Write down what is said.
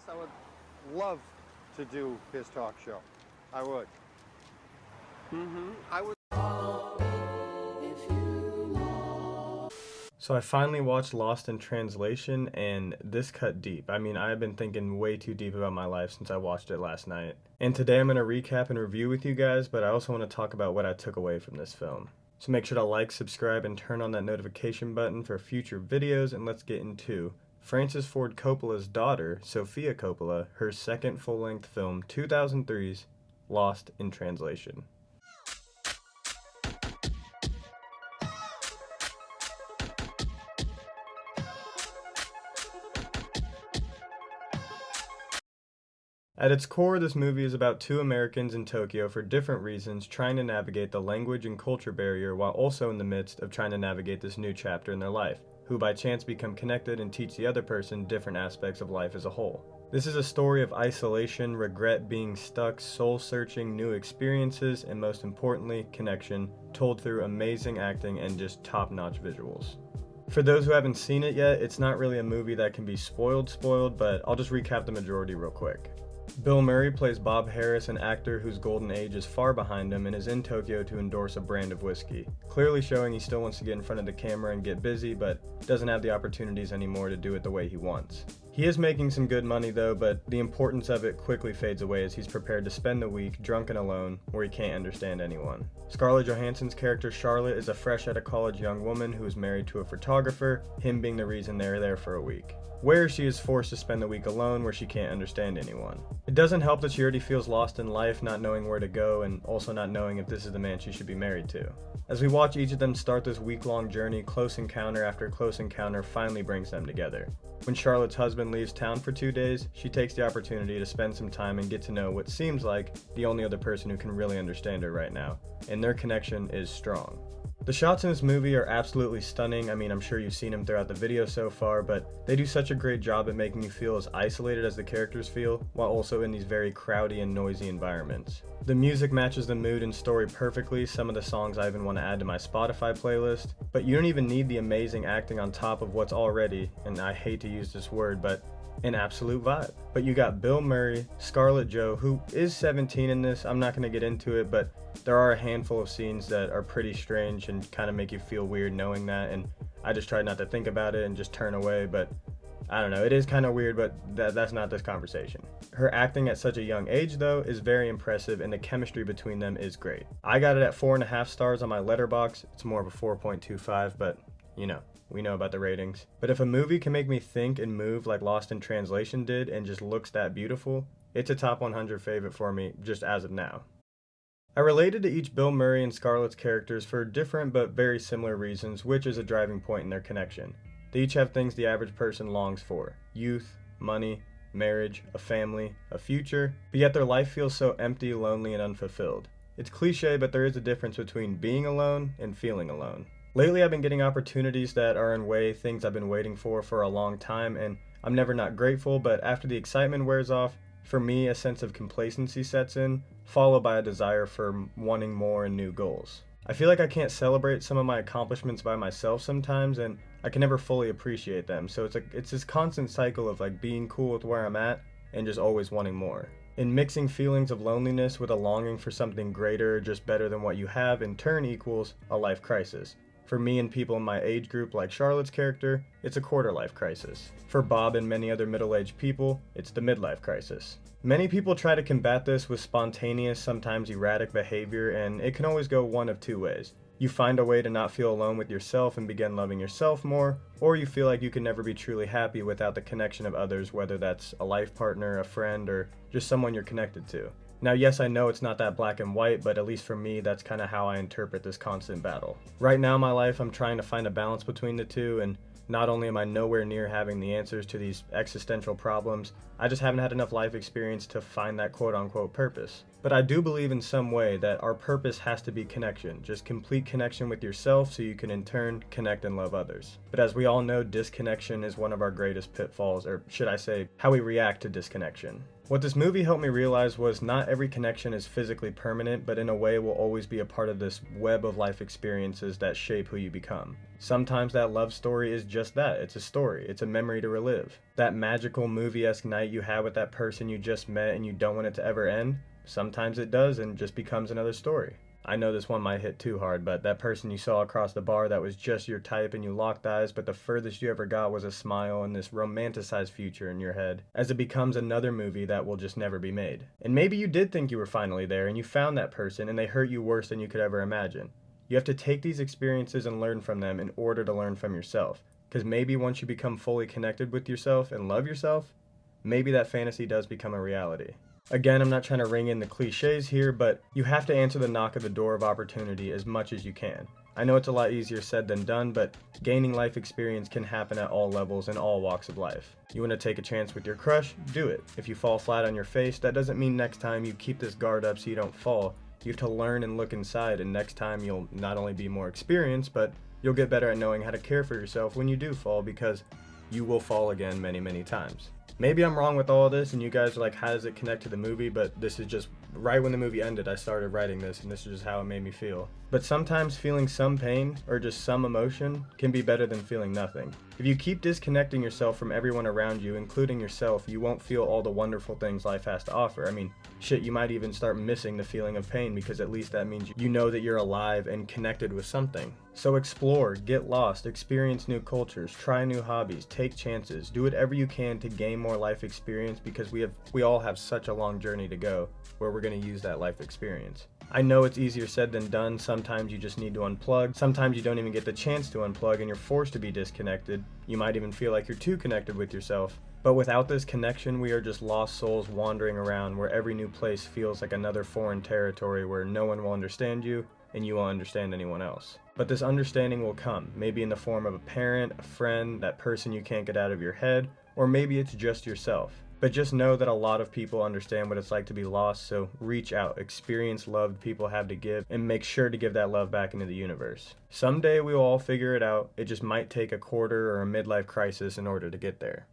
I would love to do his talk show. I would. I would. So I finally watched Lost in Translation, and this cut deep. I mean, I've been thinking way too deep about my life since I watched it last night. And today I'm going to recap and review with you guys, but I also want to talk about what I took away from this film. So make sure to like, subscribe, and turn on that notification button for future videos, and let's get into Francis Ford Coppola's daughter, Sofia Coppola, her second full-length film, 2003's Lost in Translation. At its core, this movie is about two Americans in Tokyo for different reasons trying to navigate the language and culture barrier while also in the midst of trying to navigate this new chapter in their life, who by chance become connected and teach the other person different aspects of life as a whole. This is a story of isolation, regret, being stuck, soul-searching, new experiences, and most importantly, connection, told through amazing acting and just top-notch visuals. For those who haven't seen it yet, it's not really a movie that can be spoiled, but I'll just recap the majority real quick. Bill Murray plays Bob Harris, an actor whose golden age is far behind him and is in Tokyo to endorse a brand of whiskey, clearly showing he still wants to get in front of the camera and get busy, but doesn't have the opportunities anymore to do it the way he wants. He is making some good money though, but the importance of it quickly fades away as he's prepared to spend the week drunk and alone where he can't understand anyone. Scarlett Johansson's character Charlotte is a fresh out of college young woman who is married to a photographer, him being the reason they're there for a week, where she is forced to spend the week alone where she can't understand anyone. It doesn't help that she already feels lost in life, not knowing where to go and also not knowing if this is the man she should be married to. As we watch each of them start this week-long journey, close encounter after close encounter finally brings them together. When Charlotte's husband leaves town for 2 days, she takes the opportunity to spend some time and get to know what seems like the only other person who can really understand her right now, and their connection is strong. The shots in this movie are absolutely stunning. I mean, I'm sure you've seen them throughout the video so far, but they do such a great job at making you feel as isolated as the characters feel, while also in these very crowdy and noisy environments. The music matches the mood and story perfectly, some of the songs I even want to add to my Spotify playlist, but you don't even need the amazing acting on top of what's already, and I hate to use this word, but an absolute vibe. But you got Bill Murray, Scarlett Jo, who is 17 in this. I'm not going to get into it, but there are a handful of scenes that are pretty strange and kind of make you feel weird knowing that, and I just tried not to think about it and just turn away, but I don't know, it is kind of weird, but that's not this conversation. Her acting at such a young age though is very impressive, and the chemistry between them is great. I got it at 4.5 stars on my Letterboxd. It's more of a 4.25, but you know, we know about the ratings. But if a movie can make me think and move like Lost in Translation did and just looks that beautiful, it's a top 100 favorite for me just as of now. I related to each Bill Murray and Scarlett's characters for different but very similar reasons, which is a driving point in their connection. They each have things the average person longs for: youth, money, marriage, a family, a future, but yet their life feels so empty, lonely, and unfulfilled. It's cliche, but there is a difference between being alone and feeling alone. Lately I've been getting opportunities that are in way things I've been waiting for a long time, and I'm never not grateful, but after the excitement wears off, for me a sense of complacency sets in, followed by a desire for wanting more and new goals. I feel like I can't celebrate some of my accomplishments by myself sometimes, and I can never fully appreciate them, so it's this constant cycle of like being cool with where I'm at and just always wanting more. And mixing feelings of loneliness with a longing for something greater or just better than what you have in turn equals a life crisis. For me and people in my age group like Charlotte's character, it's a quarter-life crisis. For Bob and many other middle-aged people, it's the midlife crisis. Many people try to combat this with spontaneous, sometimes erratic behavior, and it can always go one of two ways. You find a way to not feel alone with yourself and begin loving yourself more, or you feel like you can never be truly happy without the connection of others, whether that's a life partner, a friend, or just someone you're connected to. Now, yes, I know it's not that black and white, but at least for me, that's kind of how I interpret this constant battle. Right now in my life, I'm trying to find a balance between the two, and not only am I nowhere near having the answers to these existential problems, I just haven't had enough life experience to find that quote-unquote purpose. But I do believe in some way that our purpose has to be connection, just complete connection with yourself so you can in turn connect and love others. But as we all know, disconnection is one of our greatest pitfalls, or should I say, how we react to disconnection. What this movie helped me realize was not every connection is physically permanent, but in a way will always be a part of this web of life experiences that shape who you become. Sometimes that love story is just that. It's a story. It's a memory to relive. That magical movie-esque night you had with that person you just met and you don't want it to ever end, sometimes it does and just becomes another story. I know this one might hit too hard, but that person you saw across the bar that was just your type and you locked eyes, but the furthest you ever got was a smile and this romanticized future in your head, as it becomes another movie that will just never be made. And maybe you did think you were finally there and you found that person and they hurt you worse than you could ever imagine. You have to take these experiences and learn from them in order to learn from yourself. Because maybe once you become fully connected with yourself and love yourself, maybe that fantasy does become a reality. Again, I'm not trying to ring in the cliches here, but you have to answer the knock at the door of opportunity as much as you can. I know it's a lot easier said than done, but gaining life experience can happen at all levels in all walks of life. You want to take a chance with your crush? Do it. If you fall flat on your face, that doesn't mean next time you keep this guard up so you don't fall. You have to learn and look inside, and next time you'll not only be more experienced, but you'll get better at knowing how to care for yourself when you do fall, because you will fall again many, many times. Maybe I'm wrong with all this and you guys are like, how does it connect to the movie? But this is just right when the movie ended, I started writing this and this is just how it made me feel. But sometimes feeling some pain or just some emotion can be better than feeling nothing. If you keep disconnecting yourself from everyone around you, including yourself, you won't feel all the wonderful things life has to offer. I mean, shit, you might even start missing the feeling of pain because at least that means you know that you're alive and connected with something. So explore, get lost, experience new cultures, try new hobbies, take chances, do whatever you can to gain more life experience because we all have such a long journey to go where we're going to use that life experience. I know it's easier said than done. Sometimes you just need to unplug. Sometimes you don't even get the chance to unplug and you're forced to be disconnected. You might even feel like you're too connected with yourself. But without this connection, we are just lost souls wandering around where every new place feels like another foreign territory where no one will understand you and you won't understand anyone else. But this understanding will come, maybe in the form of a parent, a friend, that person you can't get out of your head, or maybe it's just yourself. But just know that a lot of people understand what it's like to be lost, so reach out, experience love people have to give, and make sure to give that love back into the universe. Someday we will all figure it out. It just might take a quarter or a midlife crisis in order to get there.